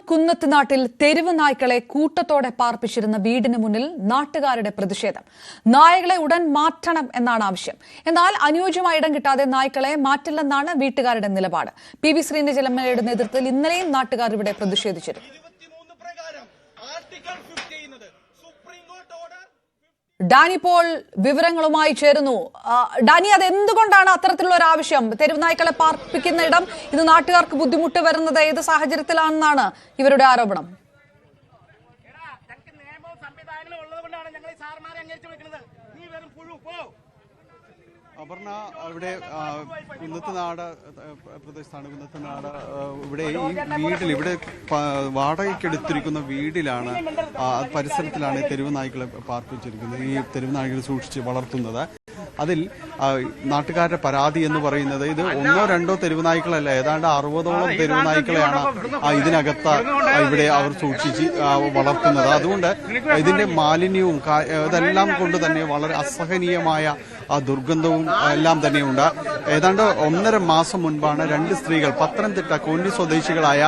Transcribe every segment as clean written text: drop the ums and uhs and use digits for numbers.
കുന്നത്തുനാട്ടിൽ തെരുവ് നായ്ക്കളെ കൂട്ടത്തോടെ പാർപ്പിച്ചിരുന്ന വീടിന് മുന്നിൽ നാട്ടുകാരുടെ പ്രതിഷേധം. നായകളെ ഉടൻ മാറ്റണം എന്നാണ് ആവശ്യം. എന്നാൽ അനുയോജ്യമായ ഇടം കിട്ടാതെ നായ്ക്കളെ മാറ്റില്ലെന്നാണ് വീട്ടുകാരുടെ നിലപാട്. പി.വി. ശ്രീനിജലമ്മയുടെ നേതൃത്വത്തിൽ ഇന്നലെയും നാട്ടുകാർ ഇവിടെ പ്രതിഷേധിച്ചിരുന്നു. ഡാനി പോൾ വിവരങ്ങളുമായി ചേരുന്നു. ഡാനി, അത് എന്തുകൊണ്ടാണ് അത്തരത്തിലുള്ള ഒരു ആവശ്യം? തെരുവ് നായ്ക്കളെ പാർപ്പിക്കുന്ന ഇടം ഇത് നാട്ടുകാർക്ക് ബുദ്ധിമുട്ട് വരുന്നത് ഏത് സാഹചര്യത്തിലാണെന്നാണ് ഇവരുടെ ആരോപണം? അപർണ, ഇവിടെ കുന്നത്തുനാട് പ്രദേശത്താണ്. കുന്നത്തുനാട് ഇവിടെ ഈ വീട്ടിൽ ഇവിടെ വാടകയ്ക്കെടുത്തിരിക്കുന്ന വീടിലാണ്, പരിസരത്തിലാണ് തെരുവ് നായ്ക്കളെ പാർപ്പിച്ചിരിക്കുന്നത്. ഈ തെരുവ് നായ്ക്കളെ സൂക്ഷിച്ച് വളർത്തുന്നത്. അതിൽ നാട്ടുകാരുടെ പരാതി എന്ന് പറയുന്നത് ഇത് ഒന്നോ രണ്ടോ തെരുവ് നായ്ക്കളല്ല, ഏതാണ്ട് 60ഓളം തെരുവ് നായ്ക്കളെയാണ് ഇതിനകത്ത് ഇവിടെ അവർ സൂക്ഷിച്ച് വളർത്തുന്നത്. അതുകൊണ്ട് ഇതിന്റെ മാലിന്യവും ഇതെല്ലാം കൊണ്ട് തന്നെ വളരെ അസഹനീയമായ ദുർഗന്ധവും എല്ലാം തന്നെയുണ്ട്. ഏതാണ്ട് 1.5 മാസം മുൻപാണ് 2 സ്ത്രീകൾ, പത്തനംതിട്ട കോന്നി സ്വദേശികളായ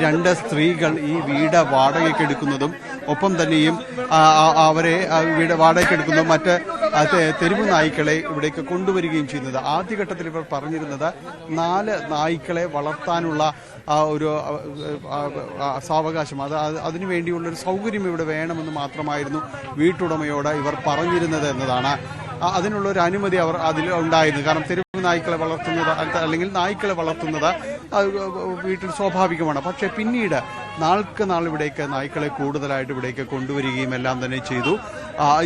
2 സ്ത്രീകൾ ഈ വീട് വാടകയ്ക്കെടുക്കുന്നതും ഒപ്പം തന്നെയും അവരെ വീട് വാടകയ്ക്കെടുക്കുന്നതും മറ്റ് തെരുവ് നായ്ക്കളെ ഇവിടേക്ക് കൊണ്ടുവരികയും ചെയ്യുന്നത്. ആദ്യഘട്ടത്തിൽ ഇവർ പറഞ്ഞിരുന്നത് 4 നായ്ക്കളെ വളർത്താനുള്ള ഒരു സാവകാശം, അതിനു വേണ്ടിയുള്ളൊരു സൗകര്യം ഇവിടെ വേണമെന്ന് മാത്രമായിരുന്നു വീട്ടുടമയോട് ഇവർ പറഞ്ഞിരുന്നത് എന്നതാണ്. അതിനുള്ളൊരു അനുമതി അവർ അതിൽ ഉണ്ടായിരുന്നു. കാരണം തെരുവ് നായ്ക്കളെ വളർത്തുന്നത് അല്ലെങ്കിൽ നായ്ക്കളെ വളർത്തുന്നത് വീട്ടിൽ സ്വാഭാവികമാണ്. പക്ഷേ പിന്നീട് നാൾക്ക് നാൾ ഇവിടേക്ക് നായ്ക്കളെ കൂടുതലായിട്ട് ഇവിടേക്ക് കൊണ്ടുവരികയും എല്ലാം തന്നെ ചെയ്തു.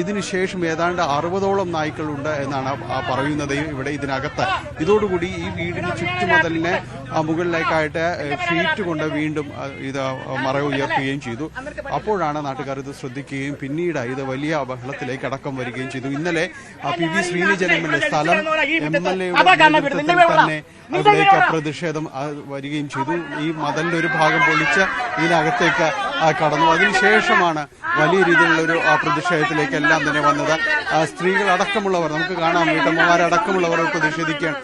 ഇതിനുശേഷം ഏതാണ്ട് 60ഓളം നായ്ക്കളുണ്ട് എന്നാണ് പറയുന്നത് ഇവിടെ ഇതിനകത്ത്. ഇതോടുകൂടി ഈ വീടിന് ചുറ്റുമതിലിന് മുകളിലേക്കായിട്ട് ഷീറ്റ് കൊണ്ട് വീണ്ടും ഇത് മറ ഉയർത്തുകയും ചെയ്തു. അപ്പോഴാണ് നാട്ടുകാർ ഇത് ശ്രദ്ധിക്കുകയും പിന്നീട് ഇത് വലിയ ബഹളത്തിലേക്ക് അടക്കം വരികയും ചെയ്തു. ഇന്നലെ പി.വി. ശ്രീനിജലമ്മയുടെ സ്ഥലം എം.എൽ.എയുടെ നേതൃത്വത്തിൽ തന്നെ അതിലേക്ക് പ്രതിഷേധം വരികയും ചെയ്തു. ഈ മതിലിന്റെ ഒരു ഭാഗം പൊളിച്ച് ഇതിനകത്തേക്ക് കടന്നു. അതിനുശേഷമാണ് വലിയ രീതിയിലുള്ള ഒരു പ്രതിഷേധത്തിലേക്ക് എല്ലാം തന്നെ വന്നത്. സ്ത്രീകൾ അടക്കമുള്ളവർ, നമുക്ക് കാണാം, വീട്ടമ്മമാരടക്കമുള്ളവർ പ്രതിഷേധിക്കുകയാണ്.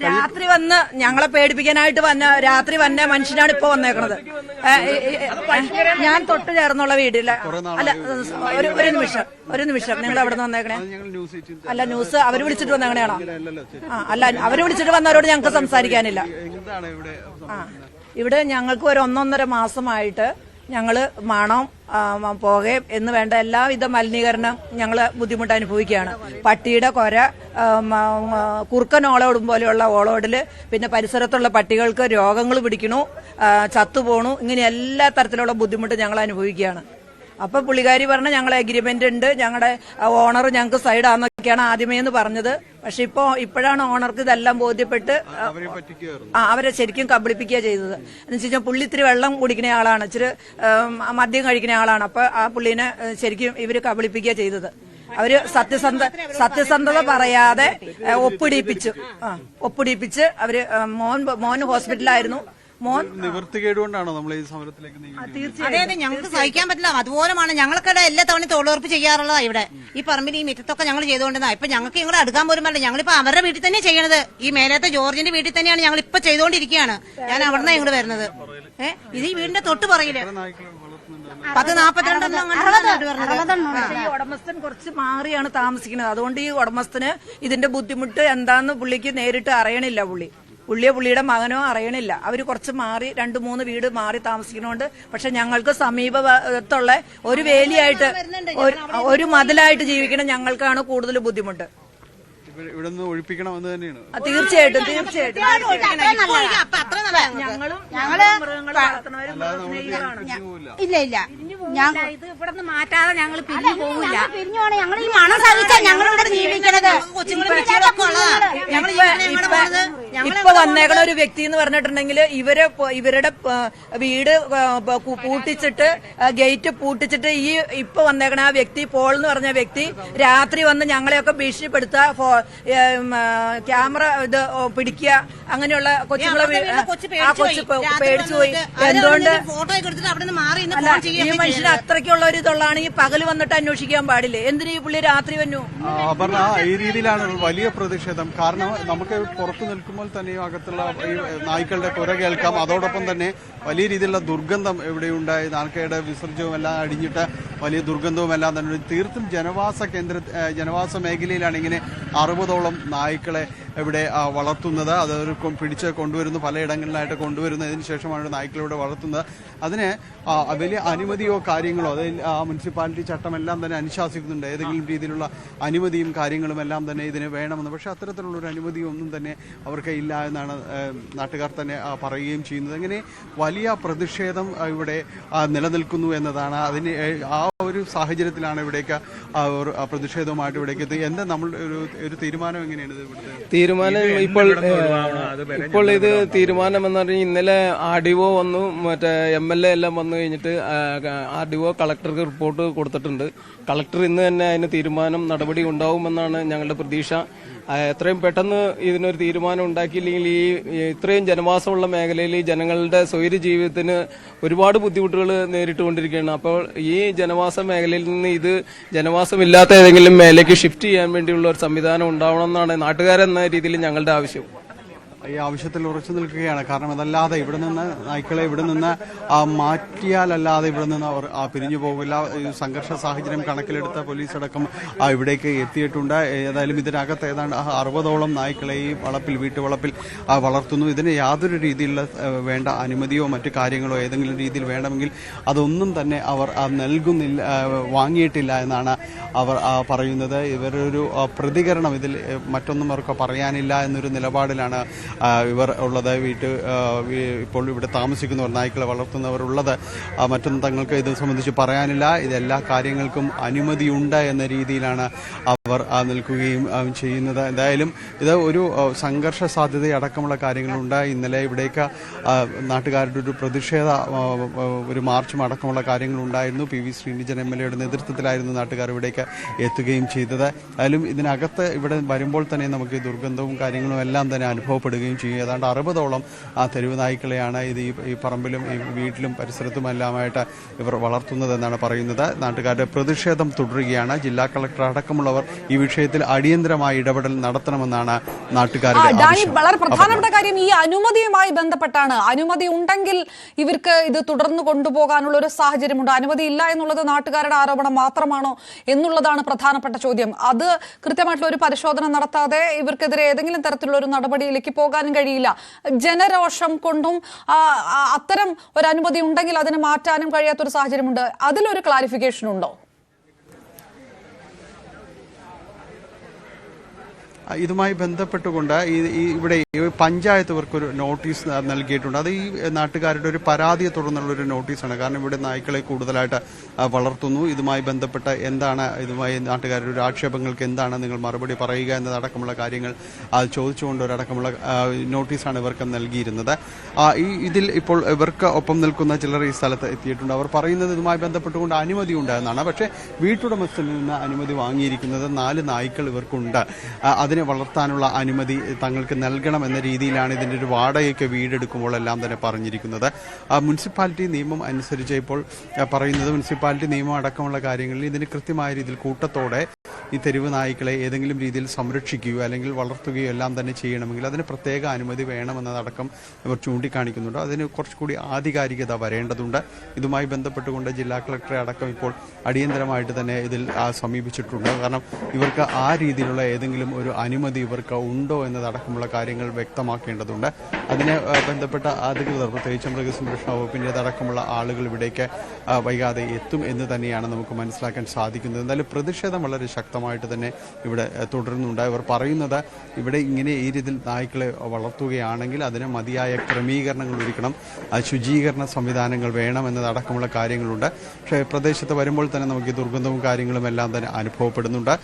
രാത്രി വന്ന് ഞങ്ങളെ പേടിപ്പിക്കാനായിട്ട് രാത്രി വന്ന മനുഷ്യനാണ് ഇപ്പൊ വന്നേക്കണത്. ഞാൻ തൊട്ട് ചേർന്നുള്ള വീടില്ല. അല്ല, ഒരു നിമിഷം നിങ്ങൾ എവിടെ നിന്ന് വന്നേക്കണേ? അല്ല, ന്യൂസ് അവര് വിളിച്ചിട്ട് വന്നേക്കണേയാണോ? അല്ല, അവര് വിളിച്ചിട്ട് വന്നവരോട് ഞങ്ങൾക്ക് സംസാരിക്കാനില്ല. ഇവിടെ ഞങ്ങൾക്ക് ഒരു 1.5 മാസമായിട്ട് ഞങ്ങള് മണം, പുകയും എന്ന് വേണ്ട എല്ലാവിധ മലിനീകരണം ഞങ്ങള് ബുദ്ധിമുട്ട് അനുഭവിക്കുകയാണ്. പട്ടിയുടെ കൊര, കുറുക്കൻ ഓളോടും പോലെയുള്ള ഓളോടില്, പിന്നെ പരിസരത്തുള്ള പട്ടികൾക്ക് രോഗങ്ങൾ പിടിക്കണു, ചത്തുപോണു, ഇങ്ങനെ എല്ലാ തരത്തിലുള്ള ബുദ്ധിമുട്ട് ഞങ്ങൾ അനുഭവിക്കുകയാണ്. അപ്പൊ പുള്ളിക്കാരി പറഞ്ഞ ഞങ്ങളെ എഗ്രിമെന്റ് ഉണ്ട്, ഞങ്ങളുടെ ഓണർ ഞങ്ങൾക്ക് സൈഡാന്നൊക്കെയാണ് ആദ്യമേ എന്ന് പറഞ്ഞത്. പക്ഷെ ഇപ്പോഴാണ് ഓണർക്ക് ഇതെല്ലാം ബോധ്യപ്പെട്ട് അവരെ ശരിക്കും കബളിപ്പിക്കുക ചെയ്തത്. എന്ന് വെച്ച് കഴിഞ്ഞാൽ പുള്ളി ഇത്തിരി വെള്ളം കുടിക്കുന്ന ആളാണ്, ഇച്ചിരി മദ്യം കഴിക്കുന്ന ആളാണ്. അപ്പൊ ആ പുള്ളിനെ ശരിക്കും ഇവര് കബളിപ്പിക്കുക ചെയ്തത്. അവര് സത്യസന്ധത പറയാതെ ഒപ്പിടിപ്പിച്ച് അവര് മോൻ ഹോസ്പിറ്റലായിരുന്നു. നിവൃത്തികേടുകൊണ്ടാണോ നമ്മൾ ഈ സമരത്തിലേക്ക് നീങ്ങുന്നത്? അതെ, ഞങ്ങൾക്ക് സഹിക്കാൻ പറ്റില്ല. അതുപോലെയാണ് ഞങ്ങൾക്കിടെ എല്ലാ തവണ തൊഴിലുറപ്പ് ചെയ്യാറുള്ളതാ. ഇവിടെ ഈ പറമ്പിൽ ഈ മിറ്റത്തൊക്കെ ഞങ്ങൾ ചെയ്തുകൊണ്ടിരുന്ന. ഇപ്പൊ ഞങ്ങൾക്ക് ഇങ്ങോട്ട് അടുക്കാൻ പോലും പറ്റില്ല. ഞങ്ങളിപ്പോ അവരുടെ വീട്ടിൽ തന്നെ ചെയ്യണത്. ഈ മേലത്തെ ജോർജിന്റെ വീട്ടിൽ തന്നെയാണ് ഞങ്ങൾ ഇപ്പൊ ചെയ്തുകൊണ്ടിരിക്കുകയാണ്. ഞാൻ അവിടെ നിന്ന് ഇങ്ങോട്ട് വരുന്നത്. ഇത് ഈ വീടിന്റെ തൊട്ട് പറയില്ലേ 10-42 ഈ ഉടമസ്ഥൻ കുറച്ച് മാറിയാണ് താമസിക്കുന്നത്. അതുകൊണ്ട് ഈ ഉടമസ്ഥന് ഇതിന്റെ ബുദ്ധിമുട്ട് എന്താന്ന് പുള്ളിക്ക് നേരിട്ട് അറിയണില്ല. പുള്ളിയുടെ മകനോ അറിയണില്ല. അവര് കുറച്ച് മാറി 2-3 വീട് മാറി താമസിക്കുന്നതുകൊണ്ട്. പക്ഷെ ഞങ്ങൾക്ക് സമീപത്തുള്ള ഒരു വേലിയായിട്ട് ഒരു മതിലായിട്ട് ജീവിക്കണം ഞങ്ങൾക്കാണ് കൂടുതൽ ബുദ്ധിമുട്ട്. ഇവിടെ നിന്ന് ഒഴിപ്പിക്കണമെന്ന് തന്നെയാണ്. തീർച്ചയായിട്ടും ഇവിടെ നിന്ന് മാറ്റാതെ ഞങ്ങൾ പിരിഞ്ഞു പോകില്ല. ഞങ്ങൾ ഈ മണം സഹിച്ചാൽ ഞങ്ങളിവിടെ ജീവിക്കണത്. ഇപ്പൊ വന്നേക്കണ ഒരു വ്യക്തി എന്ന് പറഞ്ഞിട്ടുണ്ടെങ്കിൽ ഇവരുടെ വീട് പൂട്ടിച്ചിട്ട്, ഗേറ്റ് പൂട്ടിച്ചിട്ട്, ഈ ഇപ്പൊ വന്നേക്കണ ആ വ്യക്തി പോൾ എന്ന് പറഞ്ഞ വ്യക്തി രാത്രി വന്ന് ഞങ്ങളെയൊക്കെ ഭീഷണിപ്പെടുത്തുക, ക്യാമറ ഇത് പിടിക്കുക, അങ്ങനെയുള്ള കൊച്ചുങ്ങളെ കൊച്ചു പേടിച്ചുപോയി. എന്തുകൊണ്ട് അല്ല, ഈ മനുഷ്യന് അത്രയ്ക്കുള്ള ഒരു ഇതുള്ളതാണ്. ഈ പകല് വന്നിട്ട് അന്വേഷിക്കാൻ പാടില്ലേ? എന്തിനു ഈ പുള്ളി രാത്രി വന്നു? അപർണ, ഈ രീതിയിലാണ് വലിയ പ്രതിഷേധം. കാരണം നമുക്ക് പുറത്തു നിൽക്കുമ്പോൾ പറയുമ്പോൾ തന്നെയും അകത്തുള്ള ഈ നായ്ക്കളുടെ കുര കേൾക്കാം. അതോടൊപ്പം തന്നെ വലിയ രീതിയിലുള്ള ദുർഗന്ധം എവിടെയുണ്ടായി, നായ്ക്കളുടെ വിസർജ്യവും എല്ലാം അടിഞ്ഞിട്ട് വലിയ ദുർഗന്ധവും എല്ലാം തന്നെ. തീർത്തും ജനവാസ മേഖലയിലാണ് ഇങ്ങനെ 60ഓളം നായ്ക്കളെ ഇവിടെ വളർത്തുന്നത്. അത് പിടിച്ച് കൊണ്ടുവരുന്നു, പലയിടങ്ങളിലായിട്ട് കൊണ്ടുവരുന്നതിന് ശേഷമാണ് നായ്ക്കളിവിടെ വളർത്തുന്നത്. അതിന് വലിയ അനുമതിയോ കാര്യങ്ങളോ അതിൽ മുനിസിപ്പാലിറ്റി ചട്ടമെല്ലാം തന്നെ അനുശാസിക്കുന്നുണ്ട്. ഏതെങ്കിലും രീതിയിലുള്ള അനുമതിയും കാര്യങ്ങളും എല്ലാം തന്നെ ഇതിന് വേണമെന്ന്. പക്ഷേ അത്തരത്തിലുള്ളൊരു അനുമതിയൊന്നും തന്നെ അവർക്ക് ഇല്ല എന്നാണ് നാട്ടുകാർ തന്നെ പറയുകയും ചെയ്യുന്നത്. അങ്ങനെ വലിയ പ്രതിഷേധം ഇവിടെ നിലനിൽക്കുന്നു എന്നതാണ്. അതിന് ആ ഒരു സാഹചര്യത്തിലാണ് ഇവിടേക്ക് പ്രതിഷേധവുമായിട്ട് ഇവിടേക്ക് എത്തി. എന്താ നമ്മൾ ഒരു തീരുമാനം എങ്ങനെയാണ് ഇവിടുത്തെ തീരുമാനം? ഇപ്പോൾ ഇത് തീരുമാനം എന്ന് പറഞ്ഞാൽ ഇന്നലെ RDO വന്നു, മറ്റേ MLA എല്ലാം വന്നു കഴിഞ്ഞിട്ട് RDO കളക്ടർക്ക് റിപ്പോർട്ട് കൊടുത്തിട്ടുണ്ട്. കളക്ടർ ഇന്ന് തന്നെ അതിന് തീരുമാനം നടപടി ഉണ്ടാവുമെന്നാണ് ഞങ്ങളുടെ പ്രതീക്ഷ. എത്രയും പെട്ടെന്ന് ഇതിനൊരു തീരുമാനം ഉണ്ടാക്കിയില്ലെങ്കിൽ ഈ ഇത്രയും ജനവാസമുള്ള മേഖലയിൽ ഈ ജനങ്ങളുടെ സ്വൈര്യ ജീവിതത്തിന് ഒരുപാട് ബുദ്ധിമുട്ടുകൾ നേരിട്ടുകൊണ്ടിരിക്കുകയാണ്. അപ്പോൾ ഈ ജനവാസ മേഖലയിൽ നിന്ന് ഇത് ജനവാസമില്ലാത്ത ഏതെങ്കിലും മേഖലയ്ക്ക് ഷിഫ്റ്റ് ചെയ്യാൻ വേണ്ടിയുള്ള ഒരു സംവിധാനം ഉണ്ടാവണം എന്നാണ് നാട്ടുകാരെന്ന രീതിയിൽ ഞങ്ങളുടെ ആവശ്യം. ഈ ആവശ്യത്തിൽ ഉറച്ചു നിൽക്കുകയാണ്. കാരണം അതല്ലാതെ ഇവിടെ നിന്ന് നായ്ക്കളെ ഇവിടെ നിന്ന് മാറ്റിയാലല്ലാതെ ഇവിടെ നിന്ന് അവർ പിരിഞ്ഞു പോകില്ല. സംഘർഷ സാഹചര്യം കണക്കിലെടുത്ത പോലീസ് അടക്കം ഇവിടേക്ക് എത്തിയിട്ടുണ്ട്. ഏതായാലും ഇതിനകത്ത് ഏതാണ്ട് 60ഓളം നായ്ക്കളെ ഈ വീട്ടുവളപ്പിൽ വളർത്തുന്നു. ഇതിന് യാതൊരു രീതിയിലുള്ള വേണ്ട അനുമതിയോ മറ്റു കാര്യങ്ങളോ ഏതെങ്കിലും രീതിയിൽ വേണമെങ്കിൽ അതൊന്നും തന്നെ അവർ നൽകുന്നില്ല, വാങ്ങിയിട്ടില്ല എന്നാണ് അവർ പറയുന്നത്. ഇവരൊരു പ്രതികരണം ഇതിൽ മറ്റൊന്നും അവർക്ക് പറയാനില്ല എന്നൊരു നിലപാടിലാണ് ഇവർ ഉള്ളത്. ഇപ്പോൾ ഇവിടെ താമസിക്കുന്നവർ, നായ്ക്കളെ വളർത്തുന്നവരുള്ളത്. മറ്റൊന്നും തങ്ങൾക്ക് ഇത് സംബന്ധിച്ച് പറയാനില്ല. ഇതെല്ലാ കാര്യങ്ങൾക്കും അനുമതിയുണ്ട് എന്ന രീതിയിലാണ് അവർ നിൽക്കുകയും ചെയ്യുന്നത്. എന്തായാലും ഇത് ഒരു സംഘർഷ സാധ്യതയടക്കമുള്ള കാര്യങ്ങളുണ്ട്. ഇന്നലെ ഇവിടേക്ക് നാട്ടുകാരുടെ ഒരു പ്രതിഷേധ ഒരു മാർച്ചും അടക്കമുള്ള കാര്യങ്ങളുണ്ടായിരുന്നു. PV ശ്രീനിജൻ MLA യുടെ നേതൃത്വത്തിലായിരുന്നു നാട്ടുകാർ ഇവിടേക്ക് എത്തുകയും ചെയ്തത്. എന്തായാലും ഇതിനകത്ത് ഇവിടെ വരുമ്പോൾ തന്നെ നമുക്ക് ഈ ദുർഗന്ധവും കാര്യങ്ങളും എല്ലാം തന്നെ അനുഭവപ്പെടുകയും ചെയ്യും. ഏതാണ്ട് 60ഓളം തെരുവ് നായ്ക്കളെയാണ് ഇത് ഈ പറമ്പിലും ഈ വീട്ടിലും പരിസരത്തുമെല്ലാമായിട്ട് ഇവർ വളർത്തുന്നതെന്നാണ് പറയുന്നത്. നാട്ടുകാരുടെ പ്രതിഷേധം തുടരുകയാണ്. ജില്ലാ കളക്ടർ അടക്കമുള്ളവർ ഈ വിഷയത്തിൽ അടിയന്തരമായ ഇടപെടൽ നടത്തണമെന്നാണ് നാട്ടുകാരുടെ ആവശ്യം. വളരെ പ്രധാനപ്പെട്ട കാര്യം ഈ അനുമതിയുമായി ബന്ധപ്പെട്ടാണ്. അനുമതി ഉണ്ടെങ്കിൽ ഇവർക്ക് ഇത് തുടർന്ന് കൊണ്ടുപോകാനുള്ള ഒരു സാഹചര്യമുണ്ട്. അനുമതി ഇല്ല എന്നുള്ളത് നാട്ടുകാരുടെ ആരോപണം മാത്രമാണോ എന്നുള്ളതാണ് പ്രധാനപ്പെട്ട ചോദ്യം. അത് കൃത്യമായിട്ടുള്ള ഒരു പരിശോധന നടത്താതെ ഇവർക്കെതിരെ ഏതെങ്കിലും തരത്തിലുള്ള ഒരു നടപടിയിലേക്ക് പോകാനും കഴിയില്ല. ജനരോഷം കൊണ്ടും അത്തരം ഒരു അനുമതി ഉണ്ടെങ്കിൽ അതിനെ മാറ്റാനും കഴിയാത്തൊരു സാഹചര്യമുണ്ട്. അതിലൊരു ക്ലാരിഫിക്കേഷൻ ഉണ്ടോ? ഇതുമായി ബന്ധപ്പെട്ടുകൊണ്ട് ഇവിടെ പഞ്ചായത്ത് ഇവർക്കൊരു നോട്ടീസ് നൽകിയിട്ടുണ്ട്. അത് ഈ നാട്ടുകാരുടെ ഒരു പരാതിയെ തുടർന്നുള്ളൊരു നോട്ടീസാണ്. കാരണം ഇവിടെ നായ്ക്കളെ കൂടുതലായിട്ട് വളർത്തുന്നു. ഇതുമായി ബന്ധപ്പെട്ട എന്താണ്, ഇതുമായി നാട്ടുകാരുടെ ഒരു ആക്ഷേപങ്ങൾക്ക് എന്താണ് നിങ്ങൾ മറുപടി പറയുക എന്നതടക്കമുള്ള കാര്യങ്ങൾ ചോദിച്ചുകൊണ്ടൊരടക്കമുള്ള നോട്ടീസാണ് ഇവർക്ക് നൽകിയിരുന്നത്. ഇതിൽ ഇപ്പോൾ ഇവർക്ക് ഒപ്പം നിൽക്കുന്ന ചിലർ ഈ സ്ഥലത്ത് എത്തിയിട്ടുണ്ട്. അവർ പറയുന്നത് ഇതുമായി ബന്ധപ്പെട്ടുകൊണ്ട് അനുമതി ഉണ്ടായെന്നാണ്. പക്ഷേ വീട്ടുടമസ്ഥനിൽ നിന്ന് അനുമതി വാങ്ങിയിരിക്കുന്നത് 4 നായ്ക്കൾ ഇവർക്കുണ്ട്. അതിന് വളർത്താനുള്ള അനുമതി തങ്ങൾക്ക് നൽകണം എന്ന രീതിയിലാണ് ഇതിൻ്റെ ഒരു വാടകയ്ക്ക് വീടെടുക്കുമ്പോൾ എല്ലാം തന്നെ പറഞ്ഞിരിക്കുന്നത്. മുനിസിപ്പാലിറ്റി നിയമം അനുസരിച്ച് ഇപ്പോൾ പറയുന്നത് മുനിസിപ്പാലിറ്റി നിയമം അടക്കമുള്ള കാര്യങ്ങളിൽ ഇതിന് കൃത്യമായ രീതിയിൽ കൂട്ടത്തോടെ ഈ തെരുവ് നായ്ക്കളെ ഏതെങ്കിലും രീതിയിൽ സംരക്ഷിക്കുകയോ അല്ലെങ്കിൽ വളർത്തുകയോ എല്ലാം തന്നെ ചെയ്യണമെങ്കിൽ അതിന് പ്രത്യേക അനുമതി വേണമെന്നതടക്കം ഇവർ ചൂണ്ടിക്കാണിക്കുന്നുണ്ട്. അതിന് കുറച്ചുകൂടി ആധികാരികത വരേണ്ടതുണ്ട്. ഇതുമായി ബന്ധപ്പെട്ടുകൊണ്ട് ജില്ലാ കളക്ടറെ അടക്കം ഇപ്പോൾ അടിയന്തരമായിട്ട് തന്നെ ഇതിൽ സമീപിച്ചിട്ടുണ്ട്. കാരണം ഇവർക്ക് ആ രീതിയിലുള്ള ഏതെങ്കിലും ഒരു അനുമതി ഇവർക്ക് ഉണ്ടോ എന്നതടക്കമുള്ള കാര്യങ്ങൾ വ്യക്തമാക്കേണ്ടതുണ്ട്. അതിന് ബന്ധപ്പെട്ട അധികൃതർ, പ്രത്യേകിച്ച് മൃഗസംരക്ഷണ വകുപ്പിൻ്റെതടക്കമുള്ള ആളുകൾ ഇവിടേക്ക് വൈകാതെ എത്തും എന്ന് തന്നെയാണ് നമുക്ക് മനസ്സിലാക്കാൻ സാധിക്കുന്നത്. എന്തായാലും പ്രതിഷേധം വളരെ ശക്തമായിട്ട് തന്നെ ഇവിടെ തുടരുന്നുണ്ട്. ഇവർ പറയുന്നത് ഇവിടെ ഇങ്ങനെ ഈ രീതിയിൽ നായ്ക്കളെ വളർത്തുകയാണെങ്കിൽ അതിന് മതിയായ ക്രമീകരണങ്ങൾ ഒരുക്കണം, ശുചീകരണ സംവിധാനങ്ങൾ വേണം എന്നതടക്കമുള്ള കാര്യങ്ങളുണ്ട്. പക്ഷേ പ്രദേശത്ത് വരുമ്പോൾ തന്നെ നമുക്ക് ഈ ദുർഗന്ധവും കാര്യങ്ങളും എല്ലാം തന്നെ അനുഭവപ്പെടുന്നുണ്ട്.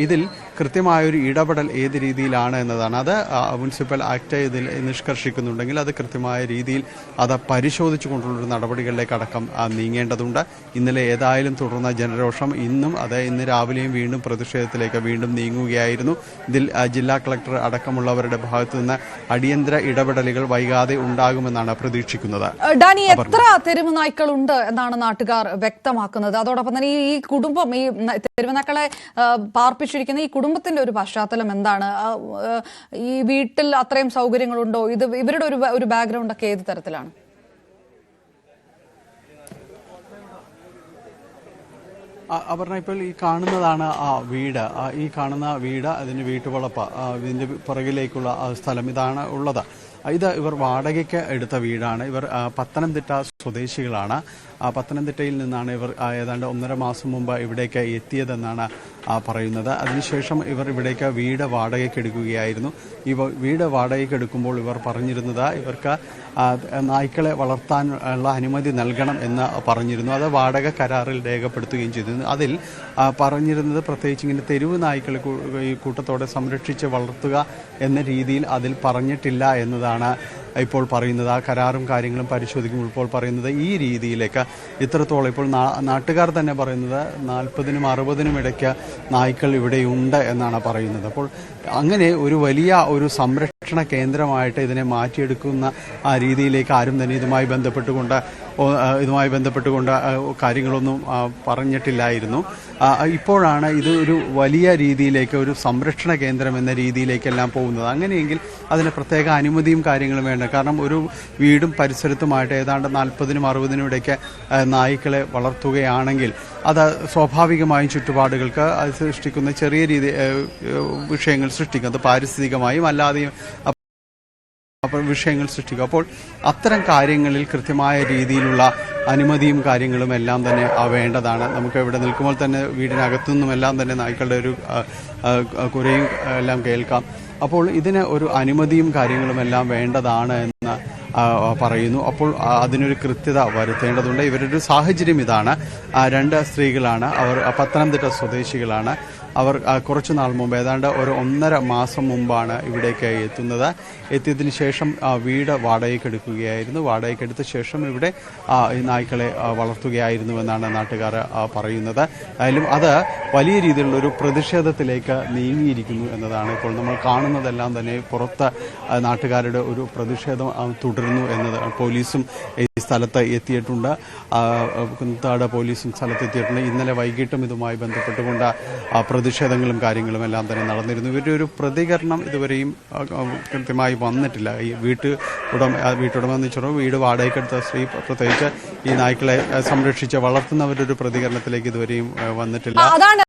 ഇതിൽ കൃത്യമായൊരു ഇടപെടൽ ഏത് രീതിയിലാണ് എന്നതാണ്. അത് മുനിസിപ്പൽ ആക്ട് ഇതിൽ നിഷ്കർഷിക്കുന്നുണ്ടെങ്കിൽ അത് കൃത്യമായ രീതിയിൽ അത് പരിശോധിച്ചു കൊണ്ടുള്ളൊരു നടപടികളിലേക്ക് അടക്കം നീങ്ങേണ്ടതുണ്ട്. ഇന്നലെ ഏതായാലും തുടർന്ന ജനരോഷം ഇന്ന് രാവിലെയും വീണ്ടും പ്രതിഷേധത്തിലേക്ക് വീണ്ടും നീങ്ങുകയായിരുന്നു. ഇതിൽ ജില്ലാ കളക്ടർ അടക്കമുള്ളവരുടെ ഭാഗത്തു നിന്ന് അടിയന്തര ഇടപെടലുകൾ വൈകാതെ ഉണ്ടാകുമെന്നാണ് പ്രതീക്ഷിക്കുന്നത്. ഡാനി, എത്ര തെരുവ് നായ്ക്കളുണ്ട് എന്നാണ് നാട്ടുകാർ വ്യക്തമാക്കുന്നത്? അതോടൊപ്പം തന്നെ ഈ കുടുംബം, ഈ തെരുവുനായ്ക്കളെ പാർപ്പിച്ചിരിക്കുന്ന ഈ കുടുംബത്തിന്റെ ഒരു പശ്ചാത്തലം എന്താണ്? ഈ വീട്ടിൽ അത്രയും സൗകര്യങ്ങളുണ്ടോ? ഇവരുടെ ഒരു ബാക്ക്ഗ്രൗണ്ട് ഒക്കെ ഏത് തരത്തിലാണ്? അപർണ, ഇപ്പോൾ ഈ കാണുന്നതാണ് ആ വീട്. ഈ കാണുന്ന വീട്, അതിന് വീട്ടുവളപ്പ്, ഇതിന്റെ പുറകിലേക്കുള്ള സ്ഥലം ഇതാണ് ഉള്ളത്. ഇത് ഇവർ വാടകയ്ക്ക് എടുത്ത വീടാണ്. ഇവർ പത്തനംതിട്ട സ്വദേശികളാണ്. പത്തനംതിട്ടയിൽ നിന്നാണ് ഇവർ ഏതാണ്ട് 1.5 മാസം മുമ്പ് ഇവിടേക്ക് എത്തിയതെന്നാണ് പറയുന്നത്. അതിനുശേഷം ഇവർ ഇവിടേക്ക് വീട് വാടകയ്ക്ക് എടുക്കുകയായിരുന്നു. ഈ വീട് വാടകയ്ക്ക് എടുക്കുമ്പോൾ ഇവർ പറഞ്ഞിരുന്നത് ഇവർക്ക് നായ്ക്കളെ വളർത്താൻ ഉള്ള അനുമതി നൽകണം എന്ന് പറഞ്ഞിരുന്നു. അത് വാടക കരാറിൽ രേഖപ്പെടുത്തുകയും ചെയ്തിരുന്നു. അതിൽ പറഞ്ഞിരുന്നത് പ്രത്യേകിച്ച് ഇങ്ങനെ തെരുവ് നായ്ക്കളെ ഈ കൂട്ടത്തോടെ സംരക്ഷിച്ച് വളർത്തുക എന്ന രീതിയിൽ അതിൽ പറഞ്ഞിട്ടില്ല എന്നതാണ് ഇപ്പോൾ പറയുന്നത്. ആ കരാറും കാര്യങ്ങളും പരിശോധിക്കുമ്പോൾ ഇപ്പോൾ പറയുന്നത് ഈ രീതിയിലേക്ക് ഇത്രത്തോളം ഇപ്പോൾ നാട്ടുകാർ തന്നെ പറയുന്നത് 40-നും 60-നും ഇടയ്ക്ക് നായ്ക്കൾ ഇവിടെയുണ്ട് എന്നാണ് പറയുന്നത്. അപ്പോൾ അങ്ങനെ ഒരു വലിയ ഒരു സംരക്ഷണ കേന്ദ്രമായിട്ട് ഇതിനെ മാറ്റിയെടുക്കുന്ന ആ രീതിയിലേക്ക് ആരും തന്നെ ഇതുമായി ബന്ധപ്പെട്ടുകൊണ്ട് കാര്യങ്ങളൊന്നും പറഞ്ഞിട്ടില്ലായിരുന്നു. ഇപ്പോഴാണ് ഇത് ഒരു വലിയ രീതിയിലേക്ക് ഒരു സംരക്ഷണ കേന്ദ്രം എന്ന രീതിയിലേക്കെല്ലാം പോകുന്നത്. അങ്ങനെയെങ്കിൽ അതിന് പ്രത്യേക അനുമതിയും കാര്യങ്ങളും വേണ്ട. കാരണം ഒരു വീടും പരിസരത്തുമായിട്ട് ഏതാണ്ട് 40-നും 60-നും ഇടയ്ക്ക് നായ്ക്കളെ വളർത്തുകയാണെങ്കിൽ അത് സ്വാഭാവികമായും ചുറ്റുപാടുകൾക്ക് അത് സൃഷ്ടിക്കുന്ന ചെറിയ വിഷയങ്ങൾ സൃഷ്ടിക്കും. അത് പാരിസ്ഥിതികമായും അല്ലാതെയും വിഷയങ്ങൾ സൃഷ്ടിക്കും. അപ്പോൾ അത്തരം കാര്യങ്ങളിൽ കൃത്യമായ രീതിയിലുള്ള അനുമതിയും കാര്യങ്ങളും എല്ലാം തന്നെ വേണ്ടതാണ്. നമുക്ക് ഇവിടെ നിൽക്കുമ്പോൾ തന്നെ വീടിനകത്തുനിന്നും എല്ലാം തന്നെ നായ്ക്കളുടെ ഒരു കുരയും എല്ലാം കേൾക്കാം. അപ്പോൾ ഇതിന് ഒരു അനുമതിയും കാര്യങ്ങളും എല്ലാം വേണ്ടതാണ് എന്ന് പറയുന്നു. അപ്പോൾ അതിനൊരു കൃത്യത വരുത്തേണ്ടതുണ്ട്. ഇവരുടെ സാഹചര്യം ഇതാണ്. 2 സ്ത്രീകളാണ്. അവർ പത്തനംതിട്ട സ്വദേശികളാണ്. അവർ കുറച്ചു നാൾ മുമ്പ് ഏതാണ്ട് ഒരു 1.5 മാസം മുമ്പാണ് ഇവിടേക്ക് എത്തുന്നത്. എത്തിയതിന് ശേഷം വീട് വാടകയ്ക്ക് എടുക്കുകയായിരുന്നു. വാടകയ്ക്ക് എടുത്ത ശേഷം ഇവിടെ ഈ നായ്ക്കളെ വളർത്തുകയായിരുന്നുവെന്നാണ് നാട്ടുകാർ പറയുന്നത്. ആയാലും അത് വലിയ രീതിയിലുള്ള ഒരു പ്രതിഷേധത്തിലേക്ക് നീങ്ങിയിരിക്കുന്നു എന്നതാണ് ഇപ്പോൾ നമ്മൾ കാണുന്നതെല്ലാം തന്നെ. പുറത്ത് നാട്ടുകാരുടെ ഒരു പ്രതിഷേധം തുടരുന്നു എന്നത്. പോലീസും ഈ സ്ഥലത്ത് എത്തിയിട്ടുണ്ട്. കുന്നത്താട് പോലീസും സ്ഥലത്തെത്തിയിട്ടുണ്ട്. ഇന്നലെ വൈകിട്ടും ഇതുമായി ബന്ധപ്പെട്ടുകൊണ്ട് പ്രതിഷേധങ്ങളും കാര്യങ്ങളും എല്ലാം തന്നെ നടന്നിരുന്നു. ഇവരുടെ ഒരു പ്രതികരണം ഇതുവരെയും കൃത്യമായി വന്നിട്ടില്ല. ഈ വീട്ടുടമ എന്ന് വെച്ചാൽ വീട് വാടകയ്ക്കെടുത്ത സ്ത്രീ പ്രത്യേകിച്ച് ഈ നായ്ക്കളെ സംരക്ഷിച്ച് വളർത്തുന്നവരുടെ ഒരു പ്രതികരണത്തിലേക്ക് ഇതുവരെയും വന്നിട്ടില്ല.